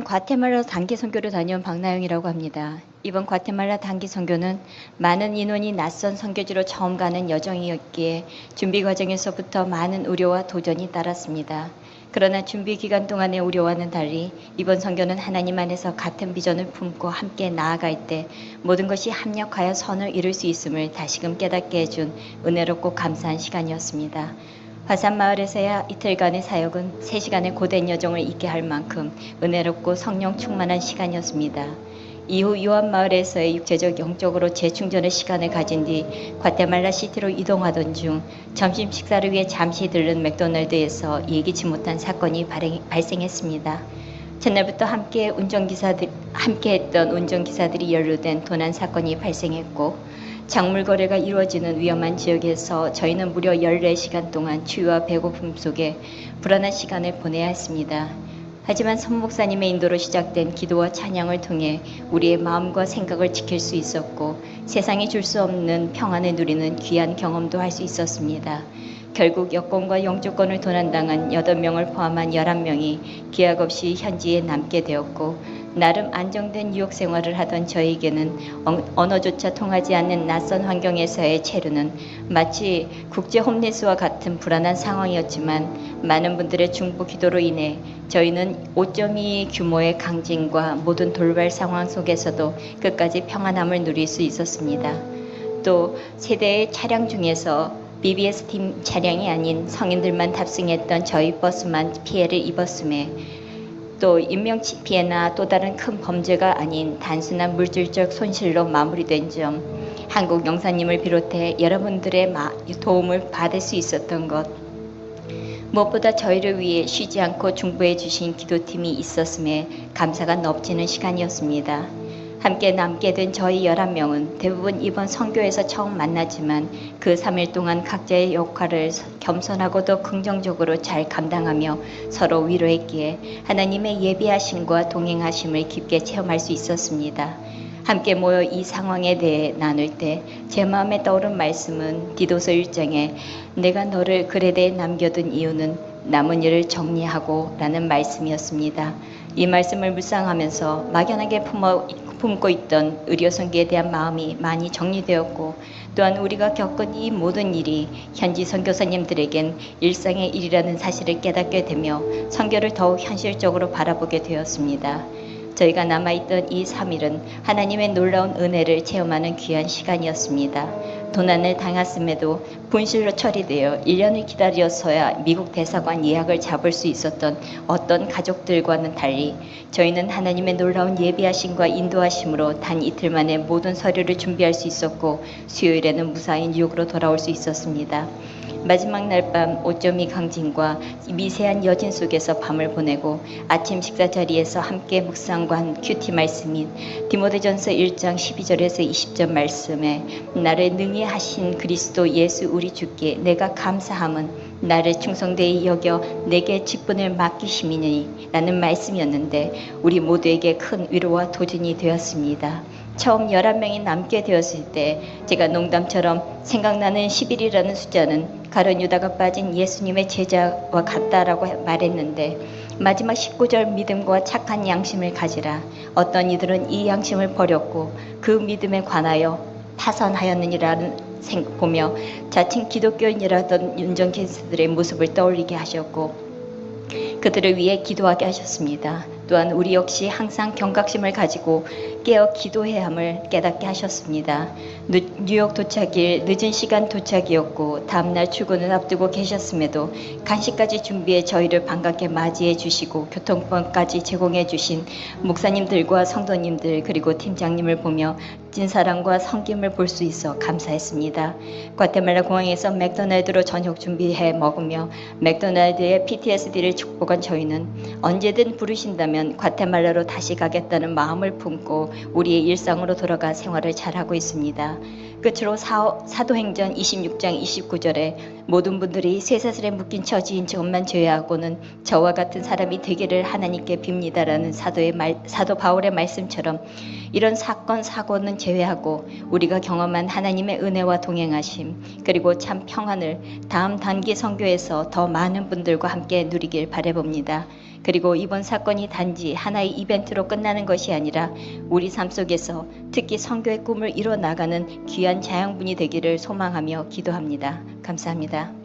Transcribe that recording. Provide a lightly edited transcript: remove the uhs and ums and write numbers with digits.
과테말라 단기 선교를 다녀온 박나영이라고 합니다. 이번 과테말라 단기 선교는 많은 인원이 낯선 선교지로 처음 가는 여정이었기에 준비 과정에서부터 많은 우려와 도전이 따랐습니다. 그러나 준비 기간 동안의 우려와는 달리 이번 선교는 하나님 안에서 같은 비전을 품고 함께 나아갈 때 모든 것이 합력하여 선을 이룰 수 있음을 다시금 깨닫게 해준 은혜롭고 감사한 시간이었습니다. 화산마을에서야 이틀간의 사역은 3시간의 고된 여정을 잊게 할 만큼 은혜롭고 성령 충만한 시간이었습니다. 이후 요한마을에서의 육체적 영적으로 재충전의 시간을 가진 뒤 과테말라 시티로 이동하던 중 점심 식사를 위해 잠시 들른 맥도날드에서 예기치 못한 사건이 발생했습니다. 전날부터 함께했던 운전기사들이 연루된 도난 사건이 발생했고 작물 거래가 이루어지는 위험한 지역에서 저희는 무려 14시간 동안 추위와 배고픔 속에 불안한 시간을 보내야 했습니다. 하지만 선 목사님의 인도로 시작된 기도와 찬양을 통해 우리의 마음과 생각을 지킬 수 있었고 세상이 줄 수 없는 평안을 누리는 귀한 경험도 할 수 있었습니다. 결국 여권과 영주권을 도난당한 8명을 포함한 11명이 기약 없이 현지에 남게 되었고 나름 안정된 유학 생활을 하던 저에게는 언어조차 통하지 않는 낯선 환경에서의 체류는 마치 국제 홈리스와 같은 불안한 상황이었지만 많은 분들의 중보 기도로 인해 저희는 5.2 규모의 강진과 모든 돌발 상황 속에서도 끝까지 평안함을 누릴 수 있었습니다. 또 세대의 차량 중에서 BBS 팀 차량이 아닌 성인들만 탑승했던 저희 버스만 피해를 입었음에 또 인명피해나 또 다른 큰 범죄가 아닌 단순한 물질적 손실로 마무리된 점, 한국 영사님을 비롯해 여러분들의 도움을 받을 수 있었던 것, 무엇보다 저희를 위해 쉬지 않고 중보해 주신 기도팀이 있었음에 감사가 넘치는 시간이었습니다. 함께 남게 된 저희 11명은 대부분 이번 선교에서 처음 만났지만 그 3일 동안 각자의 역할을 겸손하고도 긍정적으로 잘 감당하며 서로 위로했기에 하나님의 예비하심과 동행하심을 깊게 체험할 수 있었습니다. 함께 모여 이 상황에 대해 나눌 때 제 마음에 떠오른 말씀은 디도서 1장에 내가 너를 글에 대해 남겨둔 이유는 남은 일을 정리하고 라는 말씀이었습니다. 이 말씀을 묵상하면서 막연하게 품고 있던 의료선교에 대한 마음이 많이 정리되었고 또한 우리가 겪은 이 모든 일이 현지 선교사님들에겐 일상의 일이라는 사실을 깨닫게 되며 선교를 더욱 현실적으로 바라보게 되었습니다. 저희가 남아있던 이 3일은 하나님의 놀라운 은혜를 체험하는 귀한 시간이었습니다. 도난을 당했음에도 분실로 처리되어 1년을 기다려서야 미국 대사관 예약을 잡을 수 있었던 어떤 가족들과는 달리 저희는 하나님의 놀라운 예비하심과 인도하심으로 단 이틀 만에 모든 서류를 준비할 수 있었고 수요일에는 무사히 뉴욕으로 돌아올 수 있었습니다. 마지막 날 밤 5.2 강진과 미세한 여진 속에서 밤을 보내고 아침 식사 자리에서 함께 묵상과 한 큐티 말씀인 디모데전서 1장 12절에서 20절 말씀에 나를 능히 하신 그리스도 예수 우리 주께 내가 감사함은 나를 충성되이 여겨 내게 직분을 맡기심이니 라는 말씀이었는데 우리 모두에게 큰 위로와 도전이 되었습니다. 처음 11명이 남게 되었을 때 제가 농담처럼 생각나는 11이라는 숫자는 가룟 유다가 빠진 예수님의 제자와 같다라고 말했는데 마지막 19절 믿음과 착한 양심을 가지라. 어떤 이들은 이 양심을 버렸고 그 믿음에 관하여 파선하였느니라는 보며 자칭 기독교인이라던 운전기사들의 모습을 떠올리게 하셨고 그들을 위해 기도하게 하셨습니다. 또한 우리 역시 항상 경각심을 가지고 깨어 기도해야 함을 깨닫게 하셨습니다. 뉴욕 도착일 늦은 시간 도착이었고 다음날 출근을 앞두고 계셨음에도 간식까지 준비해 저희를 반갑게 맞이해 주시고 교통편까지 제공해 주신 목사님들과 성도님들 그리고 팀장님을 보며 찐사랑과 섬김을 볼 수 있어 감사했습니다. 과테말라 공항에서 맥도날드로 저녁 준비해 먹으며 맥도날드의 PTSD를 축복한 저희는 언제든 부르신다면 과테말라로 다시 가겠다는 마음을 품고 우리의 일상으로 돌아가 생활을 잘하고 있습니다. 끝으로 사도행전 26장 29절에 모든 분들이 쇠사슬에 묶인 처지인 저것만 제외하고는 저와 같은 사람이 되기를 하나님께 빕니다라는 사도 바울의 말씀처럼 이런 사건 사고는 제외하고 우리가 경험한 하나님의 은혜와 동행하심 그리고 참 평안을 다음 단기 선교에서 더 많은 분들과 함께 누리길 바라봅니다. 그리고 이번 사건이 단지 하나의 이벤트로 끝나는 것이 아니라 우리 삶 속에서 특히 선교의 꿈을 이뤄나가는 귀한 자양분이 되기를 소망하며 기도합니다. 감사합니다.